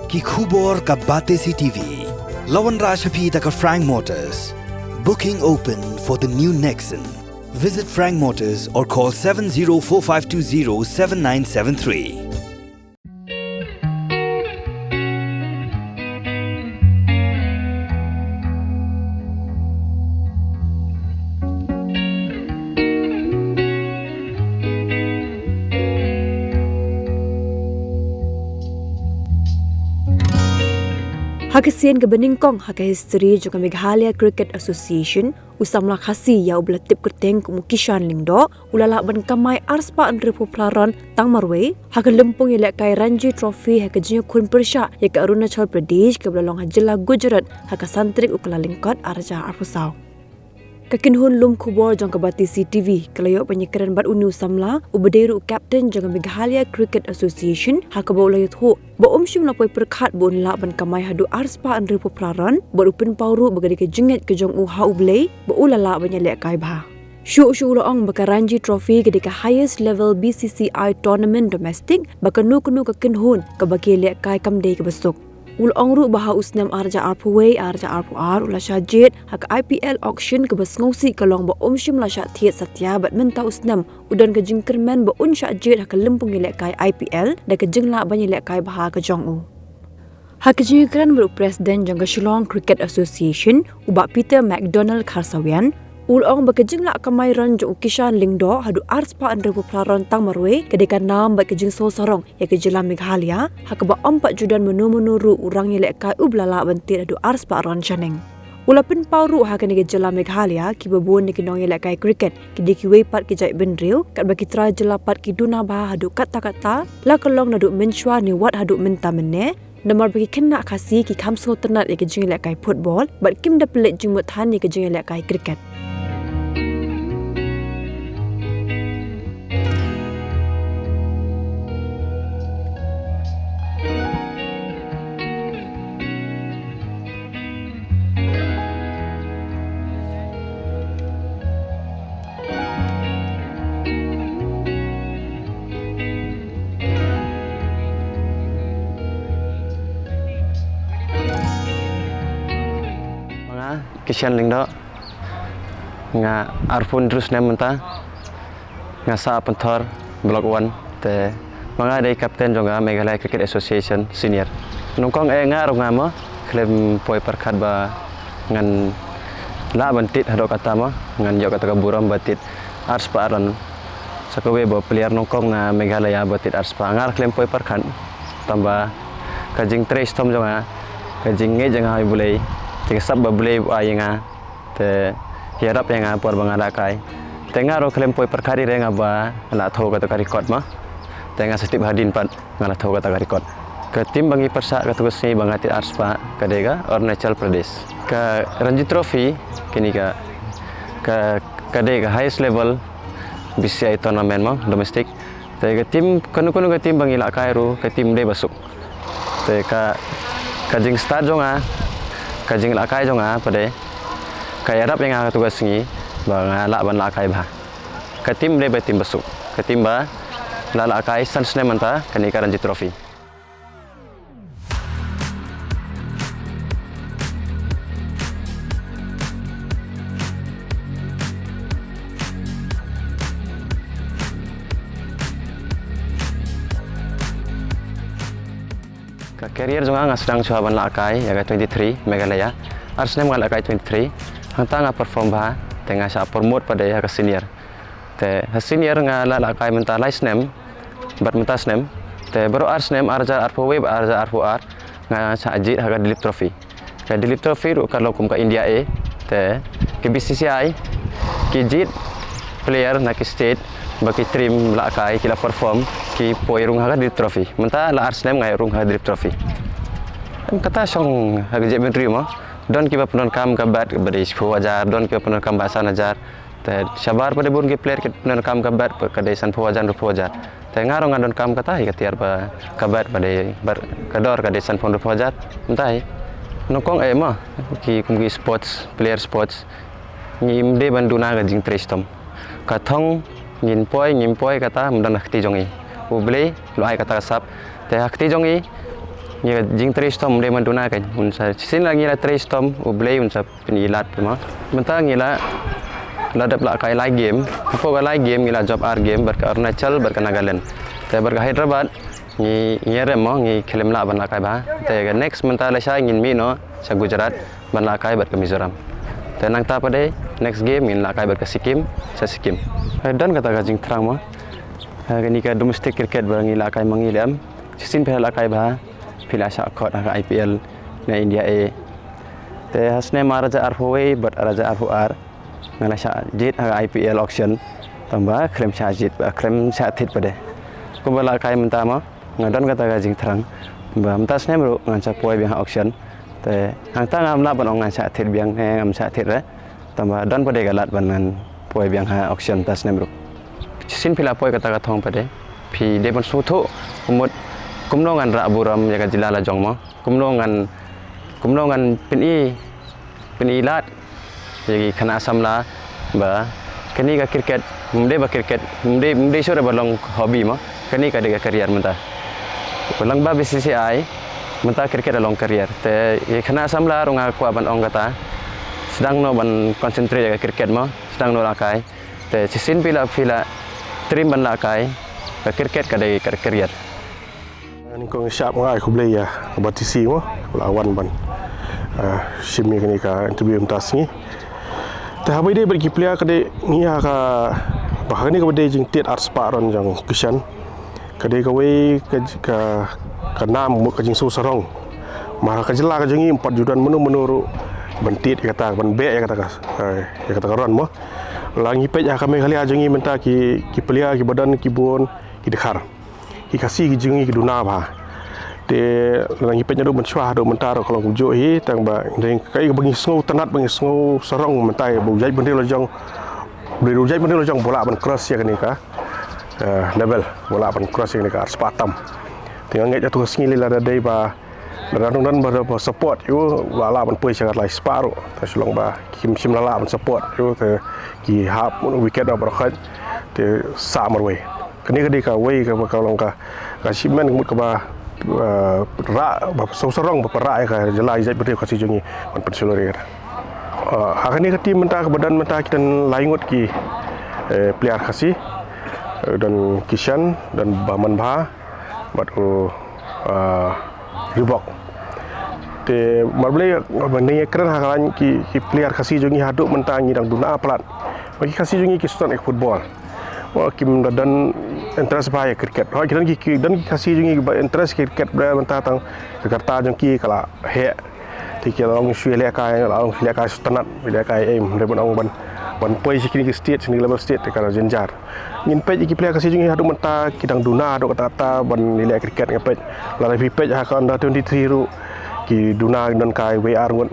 ki khubor ka bate CTV. Lawan Rashapi taka Frank Motors. Booking open for the new Nexon. Visit Frank Motors or call 7045207973. Hakasian ke Beningkong haka history juga Meghalaya Cricket Association usamla khasi ya ubla tip kerteng kumukishan lingdo ulala ban kamai arspa andre popularan tang marwe haka lempung ya kai Ranji Trophy haka jinya kun persha ya ke Arunachal Pradesh ke belalong hajila Gujarat haka santrik ukala lingkot arja arpusau. Kakinhun lum kubor jang kabati CTV kelayo penyekaran bat uni usamla ubaderu captain jang Meghalaya Cricket Association haka baulayut ho ba umshim lapoi perkhat bon la ban kamai hadu arspa andre popularan ba upin pauru bagadi ke jenget ke jong u ha ublei ba ulala banya lek kai ba shu loong baka Ranji Trophy ketika highest level BCCI tournament domestic baka nu kakinhun ke bagi lek kai kamdei ke besok Ulong ru baha usnam arja arpuway arja arpuar ula syajit hak IPL auction ke besngausi kalong ba umshim la syatiat satya bat menta usnam udan ke jingkerman ba un syajit hak lempung ilek kai IPL da ke jingla banya ilek kai baha ke jongu hak jingkeran ber presiden jang ke Shillong Cricket Association ubak Peter McDonald Kharsawian Ulong bakejing lak kamai ran jo ukishan lingdo hadu arspa andre popularan tang marwe kedekan nam bakejing so sorong ya kejela Meghalaya hak ba 4 judan menu ru urang ye lek kai ublala bantir hadu arspa ran chaneng ulapin pauru hak ne kejela Meghalaya ki babon ne kinong ye lek kai cricket kidiki we pat ki jai benriu kat baki tra jela pat ki duna ba hadu kata la kelong nadu menchwa ni wat hadu menta menne Namar bagi kena kasi ki kamso ternat ye kejing lek kai football bat kim da pelet jing mut han ye kejing lek kai cricket Kishan lingdo nga arpun terus nementa nga sa pentor blok 1 te mga day captain jonga Meghalaya Cricket Association senior nungkong nga ronga mo klem poi perkhat ba ngan la bantit hado kata mo ngan yo kata buram batit ars paran sakawe bo player nungkong na Meghalaya batit ars pa ngar klem poi perkhat tamba kajing trace tom jonga kajing nge jang hai bulai Tiga sab boleh ayinga te hiarap yang apor bangada kai tenga ro klem poi perkari renga ba la tho kata record ma tenga setip hadin pat ngala tho kata record ke tim bangi persa ka tugas ni bangati arspa kadega Arunachal Pradesh ka Ranji Trophy kini ka kadega highest level BCCI tournament ma domestic te ka tim kanu ka tim bangi la kai ro ka tim de basuk te ka kajing start jonga kajing la kai jonga pade kaya rap yang tugas ni bang la ban la kai ba katim de betim besuk katim ba la kai sansne manta kani Ranji Trophy Career jonga nga sedang cuba ban lakai ya 23 Meghalaya arsne nga lakai 23 hanta nga perform ba tengah sa promote pada ya senior te senior nga lakai menta license bat menta snem te baru arsnem arja arpowe arja arpoar nga sa ajit ha Dilip Trophy ka Dilip Trophy ru kalau kum ka India A te ke BCCI ki jit player na ki state bagi trim lakai kila perform ki poi rung ha Dilip Trophy menta la arsnem nga rung ha Dilip Trophy kata song hagi je menteri mo don kiba penon kam ka bat bade spo ajar don kiba penon kam basan ajar te sabar pada bun ke player ke penon kam ka bat ka desan po ajar po ajar te ngaro ngadon kam kata hi katiar ba ka bat bade bar kador ka desan po ajar entai nokong mo ki kumgi sports player sports ngim de banduna ga jing trestom kathong ngin poi kata mundan khti jongi uble lo ai kata sap te khti jongi ya jing tristom dia manduna kan unsa sin lagi la tristom ublay unsa penilat ma mentang ngila ladap la kai live game apa ga live game ngila job ar game berka Arunachal berka Nagaland te berka Hyderabad ni nyere mo ni kelem la ban la kai ba te ga next mentala sha ngin mi no sa Gujarat ban la kai berka Mizoram te nang ta pade next game ngin la kai berka Sikkim sa Sikkim dan kata ga jing terang mo ni ka domestic cricket bang ngila kai mangilam sin pe la kai ba pila sha khot ha IPL na India A te hasne maraja arhoi but raja arhuar ngala sha jit ha IPL auction tambah krem sha jit ba krem sha thit pade kumbala kai menta ma ngadon kata ga jing thrang ba mta sne ru ngancha poi biang auction te hang ta ngam la ban ong ngancha thit biang ngam sha thit ra tambah don pade ga lat ban poi biang ha auction ta sne ru sin pila poi kata ga thong pade phi de ban su thu umut kumnongan ra buram ya ka jilala jong ma kumnongan peni lat jadi kena samla ba kini ka cricket mde sore balong hobi ma kini ka de career menta balang ba BCCI menta cricket along career te kena samla runga kwa ban ong kata sedang no ban concentrate ka cricket ma sedang no lakai te sisin pila trim ban lakai ka cricket ka de career ni kong siap ngai ku blay ya batisi mo lawan ban simi kini ka interview mentas ni ta habai de bagi player ka de ni ka bahkan ni ka de jing tiat art sparon jang kishan ka de ka wei ka nam mo ka jing so sarong mara ka jela ka jingi 4 judan menuru bentit kata ban be kata ka ron mo langi pe ya ka me kali ajingi menta ki player ki badan ki bon ki dekhar ki kasi ki jingi ki duna ba te langi pe nyado menchwa do mentaro kalau kujo hi tang ba deng kai bangi sngo tanat bangi sngo sarong mentai bu jai bende lo jong beri jai bende lo jong bola ban cross ya ni ka level bola ban cross ya ni ka spatam tinggal ngai jatuh singi la dai ba dan dan ba support yu wala ban poi sangat lai sparo ta sulong ba kim sim la ban support yu te ki hap wicket ba khat te sa marwe kini kadi ka wei ka long ka simen mut ka ba ra ba sorong ba ra ka jelai jai berde ka si jongi man pensulore hakani ka tim menta ka badan menta kita laingot ki player khasi dan Kishan dan Baman Bha bat Ribok te marble bani keren hakalan ki player khasi jongi haduk menta ngi dang duna plat bagi khasi jongi ki ston ek football wa kim dan interest ba cricket ha kiran ki dan ki khasi jongi ba interest cricket ba menta tang Jakarta jongki kala he ti ki long shui le kai long le kai stanat le kai em le bon ong ban poi sikini ki state sini level state kala jenjar ngin pe ki player kasi jungi hadu menta kidang duna do kata ban nilai cricket ngapet la vi pe ha ka under 23 ru ki duna dan kai WR ngun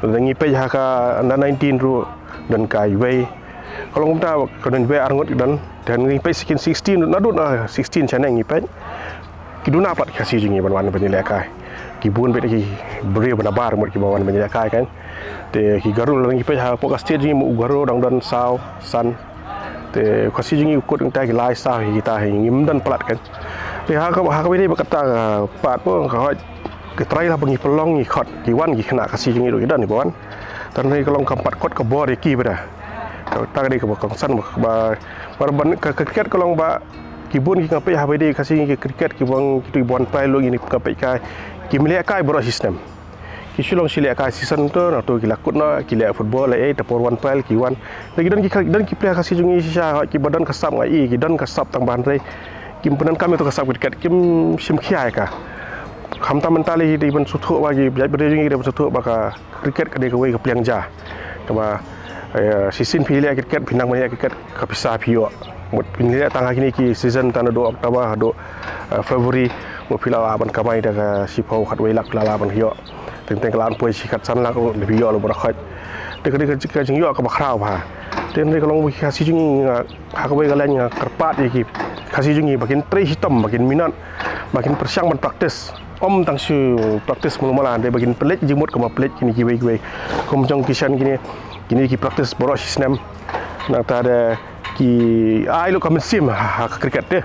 ngi pe ha ka under 19 ru dan kai we kalau ngumta ka dan WR ngut dan ngi pe sikin 16 nadut 16 chana ngi pe ki duna plat kasi jungi ban wan ban nilai kai ki bun be ki beri benabar mut ki bawan ban nilai kai kan te ki garul ngi pe ha poka state jungi mu garo dang dan sao san te kasi jungi ukut ngta ki lai sa kita ngim dan plat kan te ha ka be berkata pat pun ka ke try lah bagi pelong ni khot ki wan ki kena kasi jungi do idan ni bawan tan ni kalau kampat kot ke bor ki beda ta di ke kongsan ba ban ke cricket kalau ba ki bun ki ngapai ha be kasi ki cricket ki bang ki bon pai lo ini kapai kai ki milia kai bro system ki sulong silia kai season tu na tu ki lakut na ki le football le tapor one pile ki wan lagi dan ki player kasi jungi sisa ki badan kasap ngai ki dan kasap tang ban rei kim penan kami tu kasap cricket kim sim khiai ka kham ta mentali di ban suthu bagi jai berde jungi di ban suthu baka cricket ka de ka wei ka pliang ja kama season pilia cricket pinang mania cricket ka pisa pio mut pilia tang kini ki season tan do Oktober do Februari mo pila ban kamai da ka sipau khat wei lak la ban hio teng kelaan poi sikat san lak lebih yo lo berakhat de ka jing yo ka bakrau ba ten de kalong kasi jing ha ka wei galan kerpat ki kasi jing bakin 3 hitam bakin minat bakin persiang ban praktis om tang su praktis mula-mula de bakin pelet jimut ka ma pelet kini ki wei kom jong Kishan kini ki praktis borok sistem nak ta ada ki ai lo ka mesim ha cricket de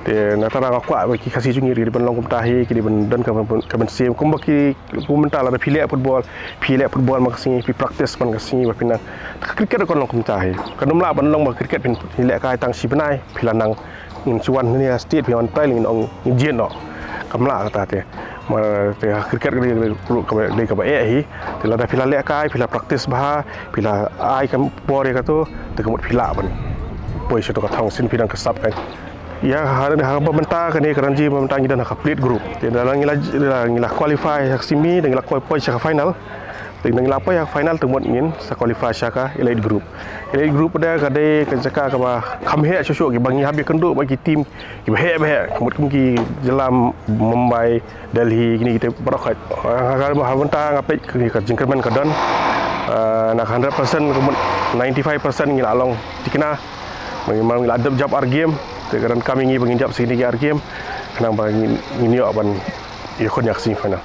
Te na tara kuat bagi kasih jungi di ban long kumtahi ki di ban dan ka ban sim kum baki kumental ada pilek football makasih pi practice ban kasih ba pinang cricket kon long kumtahi kanum la ban long ba cricket pin pilek kai tang si benai pilanang ngin chuan ni state pi on tai lin ong jien no kamla ta te ma te cricket di ka ba hi te la da pila lek kai pila practice ba pila ai kam bore ka tu te kamut pila ban poi se to ka thong sin pinang kasap kan ya hari pemerintah kan ni keranji pemerintah ni dah nak split group dalam ngilah qualify semi dan ngilah qualify syak final dan ngilah apa yang final temut ngin sa qualify syak elite group dah kadai kan saka ka ba kham he shosho ki bangi habi kenduk bagi tim ki he kemut ki jelam Mumbai Delhi gini kita berokat kalau pemerintah ngapet ke jingkerman ke don nak 100% kemut 95% ngilah along dikena memang ngilah adab job game Tegaran kami ingin menginjap sini game, kenapa ingin ini aban ikut nyaksi final.